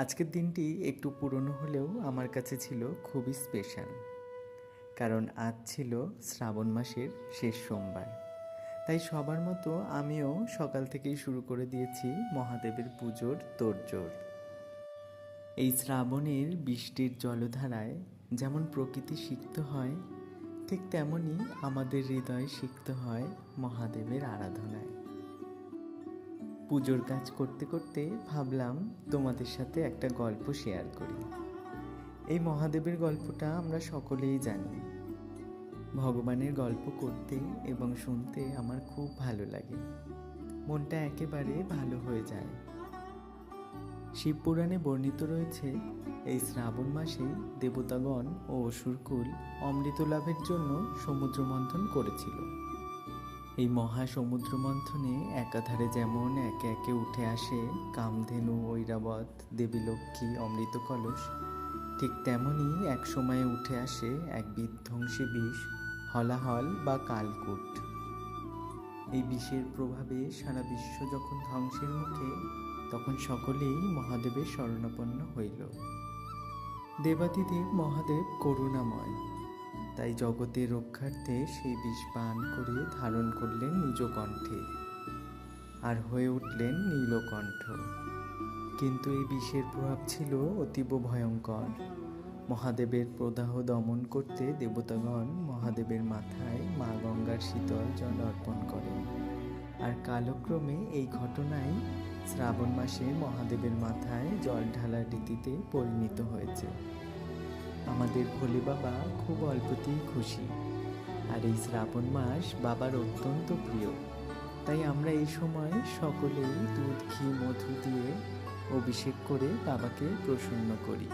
আজকের দিনটি একটু পুরনো হলেও আমার কাছে ছিল খুবই স্পেশাল। কারণ আজ ছিল শ্রাবণ মাসের শেষ সোমবার। তাই সবার মতো আমিও সকাল থেকেই শুরু করে দিয়েছি মহাদেবের পুজোর তোড়জোড়। এই শ্রাবণের বৃষ্টির জলধারায় যেমন প্রকৃতি সিক্ত হয়, ঠিক তেমনই আমাদের হৃদয় সিক্ত হয় মহাদেবের আরাধনায়। পুজোর কাজ করতে করতে ভাবলাম তোমাদের সাথে একটা গল্প শেয়ার করি। এই মহাদেবের গল্পটা আমরা সকলেই জানি। ভগবানের গল্প করতে এবং শুনতে আমার খুব ভালো লাগে, মনটা একেবারে ভালো হয়ে যায়। শিবপুরাণে বর্ণিত রয়েছে, এই শ্রাবণ মাসে দেবতাগণ ও অসুরকুল অমৃত লাভের জন্য সমুদ্র মন্থন করেছিল। এই মহাসমুদ্র মন্থনে একাধারে যেমন একে একে উঠে আসে কামধেনু, ঐরাবত, দেবী লক্ষ্মী, অমৃত কলস, ঠিক তেমনই এক সময়ে উঠে আসে এক বিধ্বংসী বিষ, হলাহল বা কালকূট। এই বিষের প্রভাবে সারা বিশ্ব যখন ধ্বংসের মুখে, তখন সকলেই মহাদেবের শরণাপন্ন হইল। দেবাদিদেব মহাদেব করুণাময়, তাই জগতের রক্ষার্থে সেই বিষ পান করে ধারণ করলেন নিজ কণ্ঠে, আর হয়ে উঠলেন নীলকণ্ঠ। কিন্তু এই বিষের প্রভাব ছিল অতীব ভয়ঙ্কর। মহাদেবের প্রদাহ দমন করতে দেবতাগণ মহাদেবের মাথায় মা গঙ্গার শীতল জল অর্পণ করেন, আর কালক্রমে এই ঘটনাই শ্রাবণ মাসে মহাদেবের মাথায় জল ঢালার রীতিতে পরিণত হয়েছে। আমাদের ভোলে বাবা খুব অল্পতেই খুশি, আর এই শ্রাবণ মাস বাবার অত্যন্ত প্রিয়। তাই আমরা এই সময় সকলেই দুধ, ঘি, মধু দিয়ে অভিষেক করে বাবাকে প্রসন্ন করি।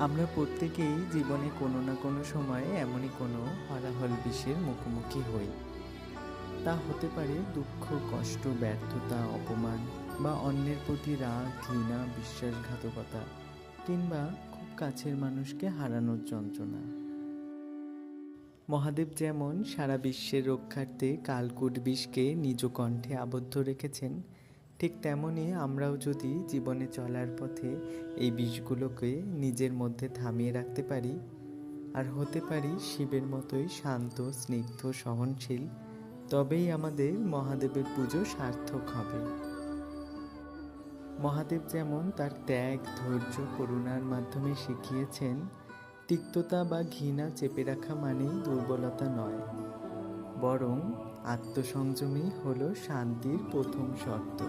আমরা প্রত্যেকেই জীবনে কোনো না কোনো সময় এমনই কোনো হলাহল বিষের মুখোমুখি হই। তা হতে পারে দুঃখ, কষ্ট, ব্যর্থতা, অপমান, বা অন্যের প্রতি রাগ, ঘৃণা, বিশ্বাসঘাতকতা, কিংবা খুব কাছের মানুষকে হারানোর যন্ত্রণা। মহাদেব যেমন সারা বিশ্বের রক্ষার্থে কালকূট বিষকে নিজ কণ্ঠে আবদ্ধ রেখেছেন, ঠিক তেমনই আমরাও যদি জীবনে চলার পথে এই বিষগুলোকে নিজের মধ্যে থামিয়ে রাখতে পারি, আর হতে পারি শিবের মতোই শান্ত, স্নিগ্ধ, সহনশীল, তবেই আমাদের মহাদেবের পুজো সার্থক হবে। মহাদেব যেমন তার ত্যাগ, ধৈর্য, করুণার মাধ্যমে শিখিয়েছেন, তিক্ততা বা ঘৃণা চেপে রাখা মানেই দুর্বলতা নয়, বরং আত্মসংযমই হলো শান্তির প্রথম শর্ত।